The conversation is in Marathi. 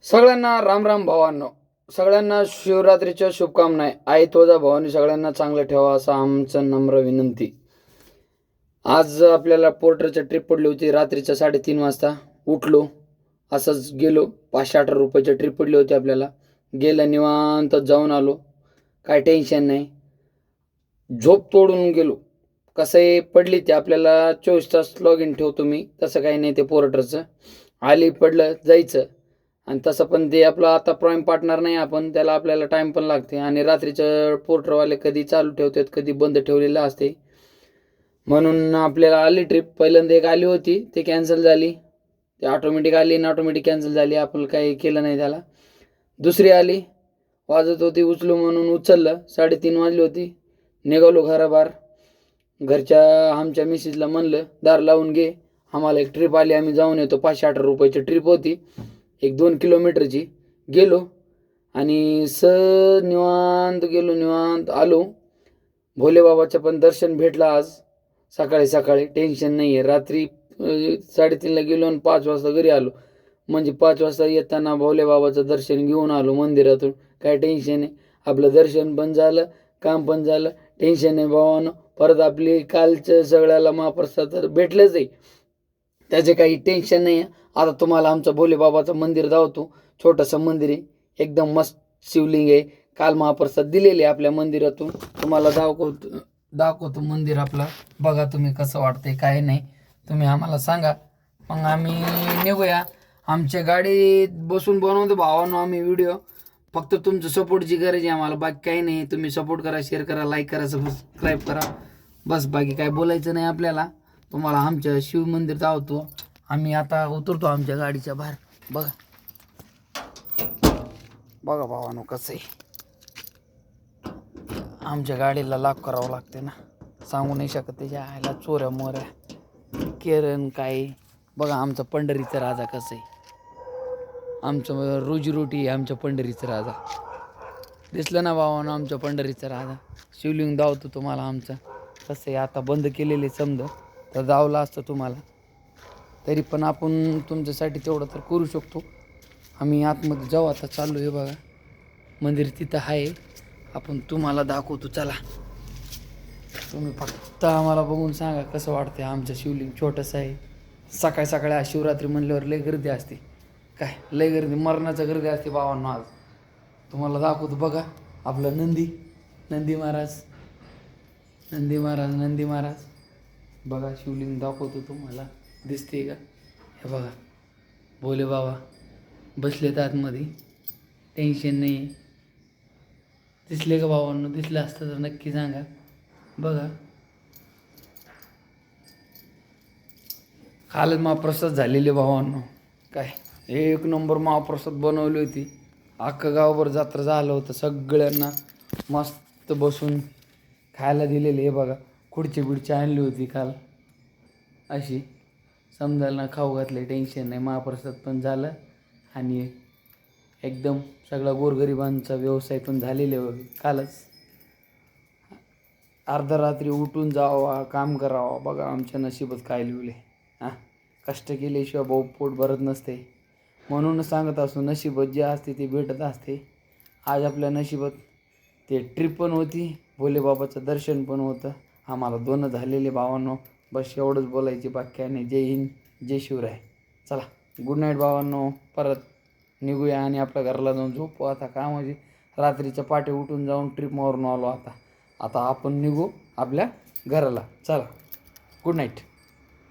सगळ्यांना राम राम भावांनो. सगळ्यांना शिवरात्रीच्या शुभकामना आहे. आई तुळजा भवानी सगळ्यांना चांगलं ठेवा असं आमचं नम्र विनंती. आज आपल्याला पोर्टरची ट्रिप पडली होती. रात्रीच्या 3:30 वाजता उठलो, असंच गेलो. 518 रुपयाची ट्रिप पडली होती आपल्याला. गेलं निवांत जाऊन आलो, काय टेन्शन नाही. झोप तोडून गेलो. कसं आहे, पडली ते आपल्याला 24 तास लॉग इन ठेवतो मी, तसं काही नाही ते पोर्टरचं. आली पडलं जायचं. आणि तसं पण ते आपलं आता प्राईम पार्टनर नाही आपण, त्याला आपल्याला टाईम पण लागते. आणि रात्रीचं पोर्टरवाले कधी चालू ठेवतात कधी बंद ठेवलेलं असते. म्हणून आपल्याला आली ट्रिप. पहिल्यांदा एक आली होती, ते कॅन्सल झाली. ते ऑटोमॅटिक आली आणि ऑटोमॅटिक कॅन्सल झाली, आपण काही केलं नाही त्याला. दुसरी आली, वाजत होती उचलू म्हणून उचललं. 3:30 वाजली होती. निघालो घराबाहेर. घरच्या आमच्या मिसेसला म्हणलं दार लावून घे, आम्हाला एक ट्रिप आली, आम्ही जाऊन येतो. 518 रुपयाची ट्रिप होती, 1-2 किलोमीटरची. गेलो आणि निवांत गेलो, निवांत आलो. भोलेबाबाचं पण दर्शन भेटलं आज सकाळी सकाळी. टेन्शन नाही आहे. रात्री 3:30ला गेलो आणि 5 वाजता घरी आलो. म्हणजे 5 वाजता येताना भोलेबाबाचं दर्शन घेऊन आलो मंदिरातून. काय टेन्शन नाही. आपलं दर्शन पण झालं, काम पण झालं. टेन्शन नाही भावानं. परत आपली कालचं सगळ्याला महाप्रसाद तर भेटलंच आहे, त्याचे काही टेन्शन नाही आहे. आता तुम्हाला आमचं भोलेबाबाचं मंदिर दावतो. छोटंसं मंदिर आहे, एकदम मस्त शिवलिंग आहे. काल महाप्रसाद दिलेले आपल्या मंदिरातून. तुम्हाला दाखवतो मंदिर आपलं. बघा तुम्ही कसं वाटतंय काय नाही, तुम्ही आम्हाला सांगा, मग आम्ही निघूया. आमच्या गाडीत बसून बनवतो भावांनो आम्ही व्हिडिओ. फक्त तुमचं सपोर्टची गरज आहे आम्हाला, बाकी काही नाही. तुम्ही सपोर्ट करा, शेअर करा, लाईक करा, सबस्क्राईब करा, बस. बाकी काय बोलायचं नाही आपल्याला. तुम्हाला आमच्या शिव मंदिर दावतो. आम्ही आता उतरतो आमच्या गाडीच्या बाहेर. बघा बघा भावानो कसं आहे. आमच्या गाडीला लॉक करावं लागते ना, सांगू नाही शकत. त्याच्या आयला चोऱ्या मोऱ्या केरण काय. बघा आमचं पंढरीचं राजा कसं आहे. आमचं रोजीरोटी आहे आमच्या पंढरीचं राजा. दिसलं ना भावानं आमच्या पंढरीचं राजा. शिवलिंग दावतो तुम्हाला आमचं. कसं आहे, आता बंद केलेले समजा, तर दावलं असतं तुम्हाला. तरी पण आपण तुमच्यासाठी तेवढं तर करू शकतो. आम्ही आतमध्ये जाऊ आता, चाललो. हे बघा मंदिर तिथं आहे, आपण तुम्हाला दाखवतो. चला, तुम्ही फक्त आम्हाला बघून सांगा कसं वाटते. आमचं शिवलिंग छोटंसं आहे. सकाळी सकाळी आज शिवरात्री म्हणल्यावर लय गर्दी असते. काय लय गर्दी, मरणाचं गर्दी असते भावांनो. आज तुम्हाला दाखवतो. बघा आपलं नंदी महाराज. बघा शिवलिंग दाखवतो तुम्हाला, दिसते का? हे बघा भोले बाबा बसलेत आतमध्ये, टेन्शन नाही. दिसले का भावांनो? दिसलं असतं तर नक्की सांगा. बघा कालच महाप्रसाद झालेले भावांनो. काय 1 नंबर महाप्रसाद बनवली होती. अख्खं गावभर जत्रा झालं होतं. सगळ्यांना मस्त बसून खायला दिलेले. हे बघा खुर्ची बिडची आणली होती काल अशी, समजायला खाऊ घातले. टेन्शन नाही. महाप्रसाद पण झालं आणि एकदम सगळा गोरगरिबांचा व्यवसाय पण झालेले कालच. अर्ध्या रात्री उठून जावा, काम करावा. बघा आमच्या नशिबात काय लिहिलं आहे. कष्ट केल्याशिवाय भाऊ पोट भरत नसते. म्हणून सांगत असतो, नशिबात जे असते ते भेटत असते. आज आपल्या नशिबात ते ट्रिप पण होती, भोलेबाबाचं दर्शन पण होतं. आम्हाला 2 झालेले भावांनो. बस एवढंच बोलायचे, बाकी काय नाही. जय हिंद, जय शिवराय. चला गुड नाईट भावांनो. परत निघूया आणि आपल्या घराला जाऊन झोपू. आता का म्हणजे रात्रीच्या पाठी उठून जाऊन ट्रिप मारून आलो. आता आपण निघू आपल्या घराला. चला गुड नाईट.